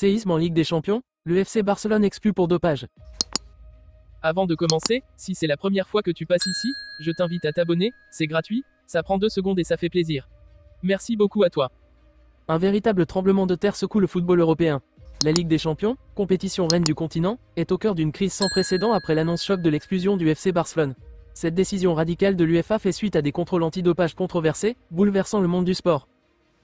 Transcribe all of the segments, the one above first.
Séisme en Ligue des Champions, le FC Barcelone exclu pour dopage. Avant de commencer, si c'est la première fois que tu passes ici, je t'invite à t'abonner, c'est gratuit, ça prend 2 secondes et ça fait plaisir. Merci beaucoup à toi. Un véritable tremblement de terre secoue le football européen. La Ligue des Champions, compétition reine du continent, est au cœur d'une crise sans précédent après l'annonce choc de l'exclusion du FC Barcelone. Cette décision radicale de l'UEFA fait suite à des contrôles antidopage controversés, bouleversant le monde du sport.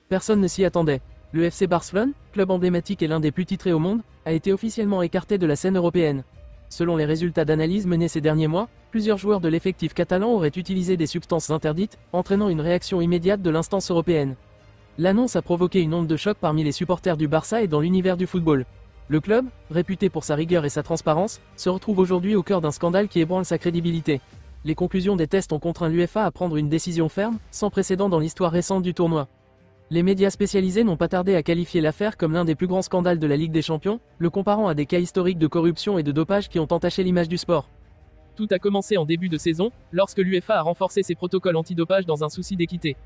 Personne ne s'y attendait. Le FC Barcelone, club emblématique et l'un des plus titrés au monde, a été officiellement écarté de la scène européenne. Selon les résultats d'analyse menés ces derniers mois, plusieurs joueurs de l'effectif catalan auraient utilisé des substances interdites, entraînant une réaction immédiate de l'instance européenne. L'annonce a provoqué une onde de choc parmi les supporters du Barça et dans l'univers du football. Le club, réputé pour sa rigueur et sa transparence, se retrouve aujourd'hui au cœur d'un scandale qui ébranle sa crédibilité. Les conclusions des tests ont contraint l'UEFA à prendre une décision ferme, sans précédent dans l'histoire récente du tournoi. Les médias spécialisés n'ont pas tardé à qualifier l'affaire comme l'un des plus grands scandales de la Ligue des Champions, le comparant à des cas historiques de corruption et de dopage qui ont entaché l'image du sport. Tout a commencé en début de saison, lorsque l'UEFA a renforcé ses protocoles antidopage dans un souci d'équité.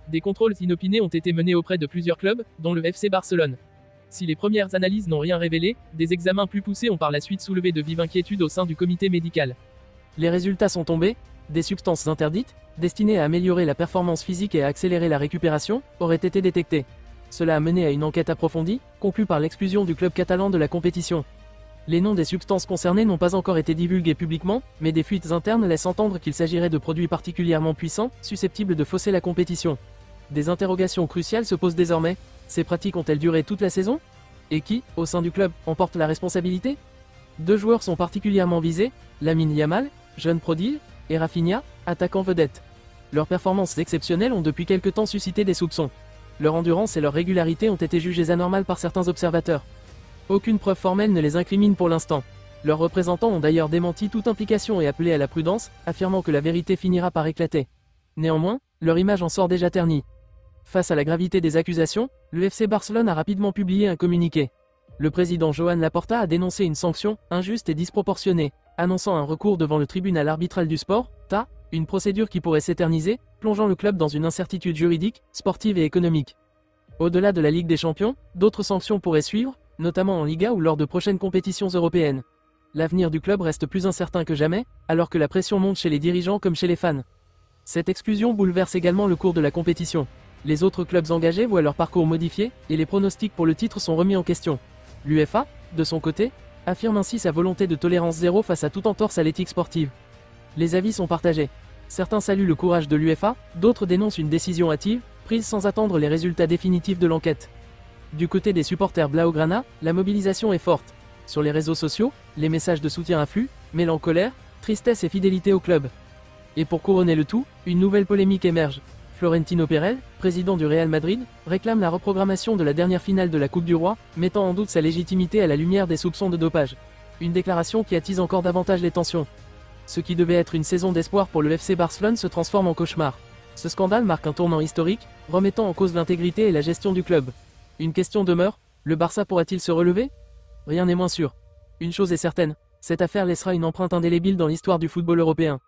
Des contrôles inopinés ont été menés auprès de plusieurs clubs, dont le FC Barcelone. Si les premières analyses n'ont rien révélé, des examens plus poussés ont par la suite soulevé de vives inquiétudes au sein du comité médical. Les résultats sont tombés, des substances interdites, destinées à améliorer la performance physique et à accélérer la récupération, auraient été détectées. Cela a mené à une enquête approfondie, conclue par l'exclusion du club catalan de la compétition. Les noms des substances concernées n'ont pas encore été divulgués publiquement, mais des fuites internes laissent entendre qu'il s'agirait de produits particulièrement puissants, susceptibles de fausser la compétition. Des interrogations cruciales se posent désormais. Ces pratiques ont-elles duré toute la saison? Et qui, au sein du club, en porte la responsabilité? 2 joueurs sont particulièrement visés, Lamine Yamal, jeune prodige, et Rafinha, attaquant vedette. Leurs performances exceptionnelles ont depuis quelque temps suscité des soupçons. Leur endurance et leur régularité ont été jugées anormales par certains observateurs. Aucune preuve formelle ne les incrimine pour l'instant. Leurs représentants ont d'ailleurs démenti toute implication et appelé à la prudence, affirmant que la vérité finira par éclater. Néanmoins, leur image en sort déjà ternie. Face à la gravité des accusations, le FC Barcelone a rapidement publié un communiqué. Le président Joan Laporta a dénoncé une sanction injuste et disproportionnée, annonçant un recours devant le tribunal arbitral du sport, TA, une procédure qui pourrait s'éterniser, plongeant le club dans une incertitude juridique, sportive et économique. Au-delà de la Ligue des Champions, d'autres sanctions pourraient suivre, notamment en Liga ou lors de prochaines compétitions européennes. L'avenir du club reste plus incertain que jamais, alors que la pression monte chez les dirigeants comme chez les fans. Cette exclusion bouleverse également le cours de la compétition. Les autres clubs engagés voient leur parcours modifié, et les pronostics pour le titre sont remis en question. L'UEFA, de son côté, affirme ainsi sa volonté de tolérance zéro face à toute entorse à l'éthique sportive. Les avis sont partagés. Certains saluent le courage de l'UEFA, d'autres dénoncent une décision hâtive, prise sans attendre les résultats définitifs de l'enquête. Du côté des supporters blaugrana, la mobilisation est forte. Sur les réseaux sociaux, les messages de soutien affluent, mêlant colère, tristesse et fidélité au club. Et pour couronner le tout, une nouvelle polémique émerge. Florentino Pérez, président du Real Madrid, réclame la reprogrammation de la dernière finale de la Coupe du Roi, mettant en doute sa légitimité à la lumière des soupçons de dopage. Une déclaration qui attise encore davantage les tensions. Ce qui devait être une saison d'espoir pour le FC Barcelone se transforme en cauchemar. Ce scandale marque un tournant historique, remettant en cause l'intégrité et la gestion du club. Une question demeure, le Barça pourra-t-il se relever? Rien n'est moins sûr. Une chose est certaine, cette affaire laissera une empreinte indélébile dans l'histoire du football européen.